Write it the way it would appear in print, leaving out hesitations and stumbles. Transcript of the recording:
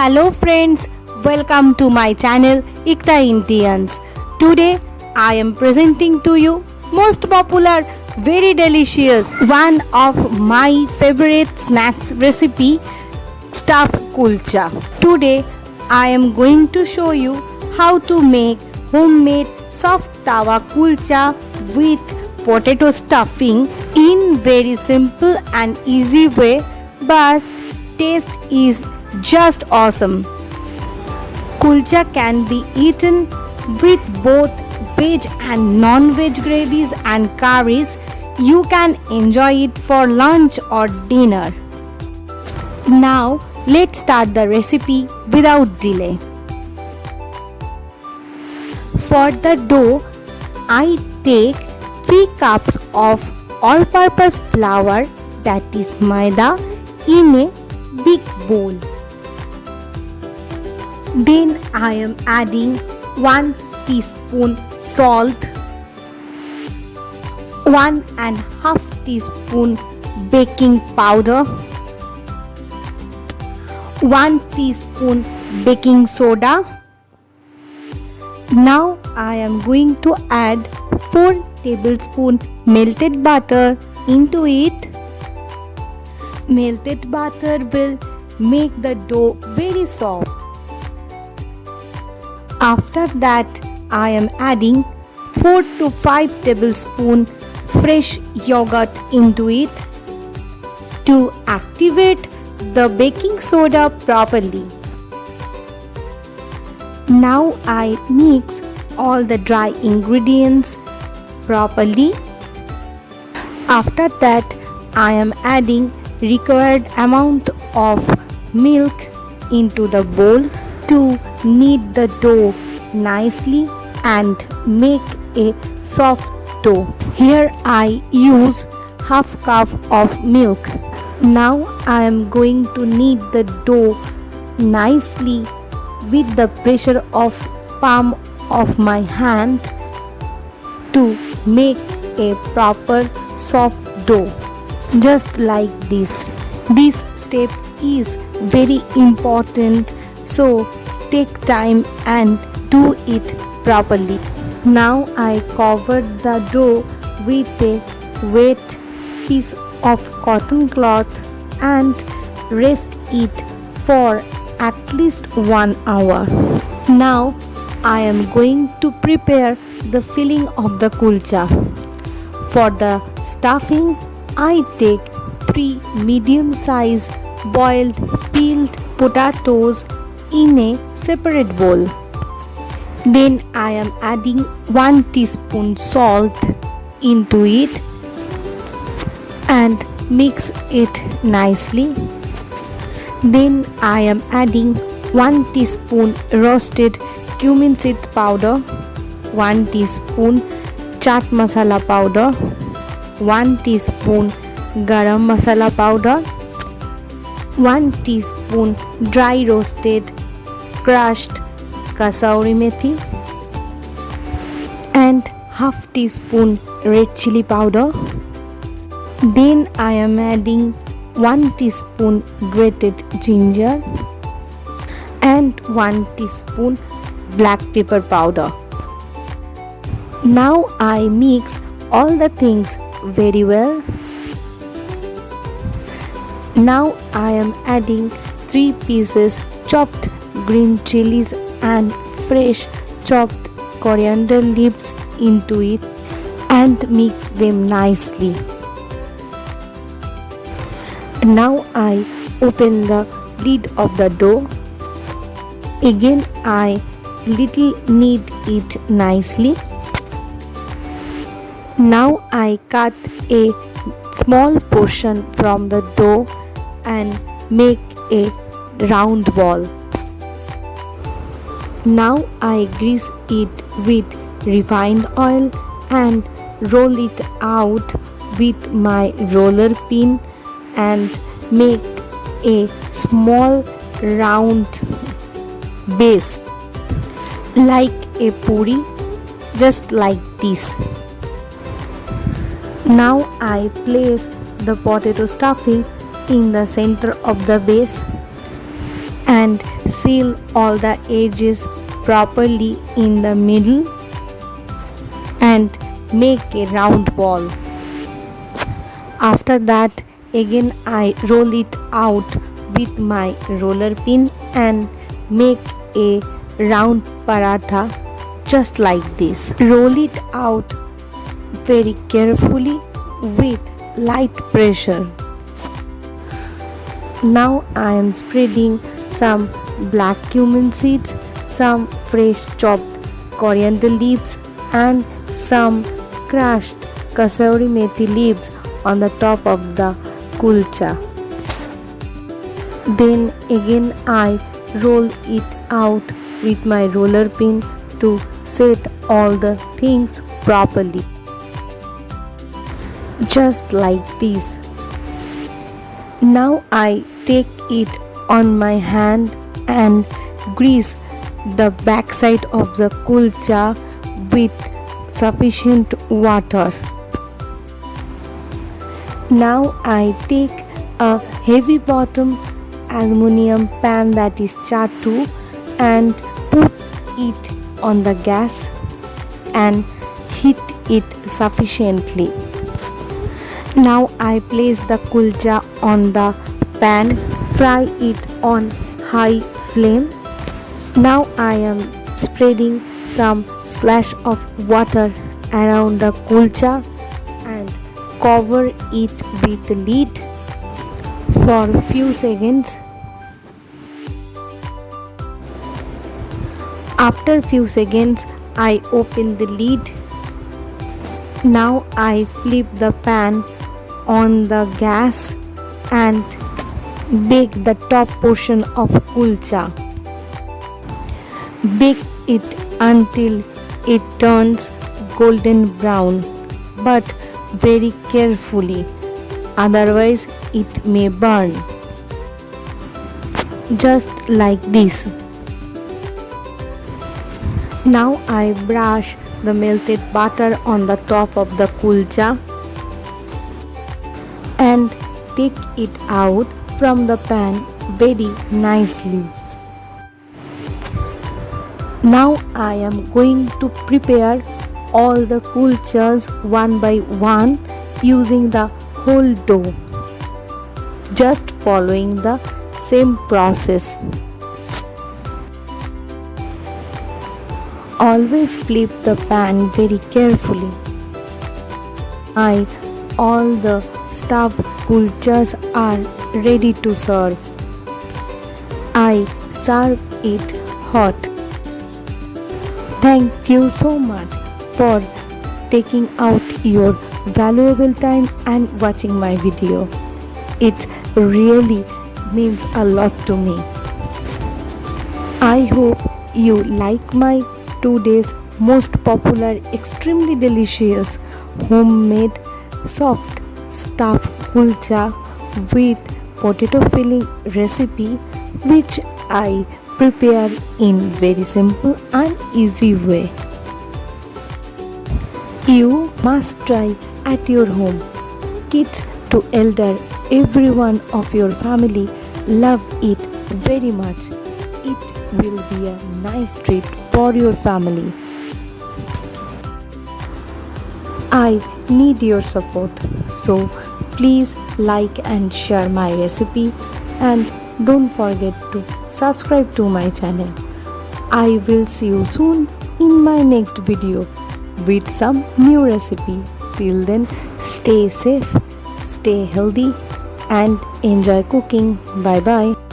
Hello friends, welcome to my channel Ikta Indians. Today I am presenting to you most popular, very delicious, one of my favorite snacks recipe, stuffed kulcha. Today I am going to show you how to make homemade soft tawa kulcha with potato stuffing in very simple and easy way, but taste is just awesome. Kulcha can be eaten with both veg and non-veg gravies and curries. You can enjoy it for lunch or dinner. Now let's start the recipe without delay. For the dough, I take 3 cups of all-purpose flour, that is maida, in a big bowl. Then I am adding 1 teaspoon salt, 1.5 teaspoon baking powder, 1 teaspoon baking soda. Now I am going to add 4 tablespoons melted butter into it. Melted butter will make the dough very soft. After that, I am adding 4 to 5 tablespoons fresh yogurt into it to activate the baking soda properly. Now I mix all the dry ingredients properly. After that, I am adding required amount of milk into the bowl to knead the dough nicely and make a soft dough. Here I use half cup of milk. Now I am going to knead the dough nicely with the pressure of palm of my hand to make a proper soft dough, just like this. This step is very important, so take time and do it properly. Now I covered the dough with a wet piece of cotton cloth and rest it for at least 1 hour. Now I am going to prepare the filling of the kulcha. For the stuffing, I take 3 medium-sized boiled peeled potatoes in a separate bowl. Then I am adding 1 teaspoon salt into it and mix it nicely. Then I am adding 1 teaspoon roasted cumin seed powder, 1 teaspoon chaat masala powder, 1 teaspoon garam masala powder, 1 teaspoon dry roasted crushed kasauri methi, and half teaspoon red chili powder. Then I am adding 1 teaspoon grated ginger and 1 teaspoon black pepper powder. Now I mix all the things very well. Now I am adding 3 pieces chopped green chilies and fresh chopped coriander leaves into it and mix them nicely. Now I open the lid of the dough. Again I little knead it nicely. Now I cut a small portion from the dough and make a round ball. Now I grease it with refined oil and roll it out with my roller pin and make a small round base like a puri, just like this. Now I place the potato stuffing in the center of the base and seal all the edges properly in the middle and make a round ball. After that, again I roll it out with my roller pin and make a round paratha just like this. Roll it out very carefully with light pressure. Now I am spreading some black cumin seeds, some fresh chopped coriander leaves and some crushed kasuri methi leaves on the top of the kulcha. Then again I roll it out with my roller pin to set all the things properly. Just like this. Now I take it on my hand and grease the backside of the kulcha with sufficient water. Now I take a heavy bottom aluminium pan, that is chatu, and put it on the gas and heat it sufficiently. Now I place the kulcha on the pan, fry it on high flame. Now I am spreading some splash of water around the kulcha and cover it with the lid for a few seconds. After a few seconds, I open the lid. Now I flip the pan on the gas and bake the top portion of kulcha. Bake it until it turns golden brown, but very carefully, otherwise it may burn. Just like this. Now I brush the melted butter on the top of the kulcha and take it out from the pan very nicely. Now I am going to prepare all the kulchas one by one using the whole dough, just following the same process. Always flip the pan very carefully. All the stuffed kulchas are ready to serve. I serve it hot. Thank you so much for taking out your valuable time and watching my video. It really means a lot to me. I hope you like my today's most popular, extremely delicious homemade soft stuffed kulcha with potato filling recipe, which I prepare in very simple and easy way. You must try at your home. Kids to elder, everyone of your family love it very much. It will be a nice treat for your family. I need your support, so please like and share my recipe and don't forget to subscribe to my channel. I will see you soon in my next video with some new recipe. Till then, stay safe, stay healthy and enjoy cooking. Bye bye.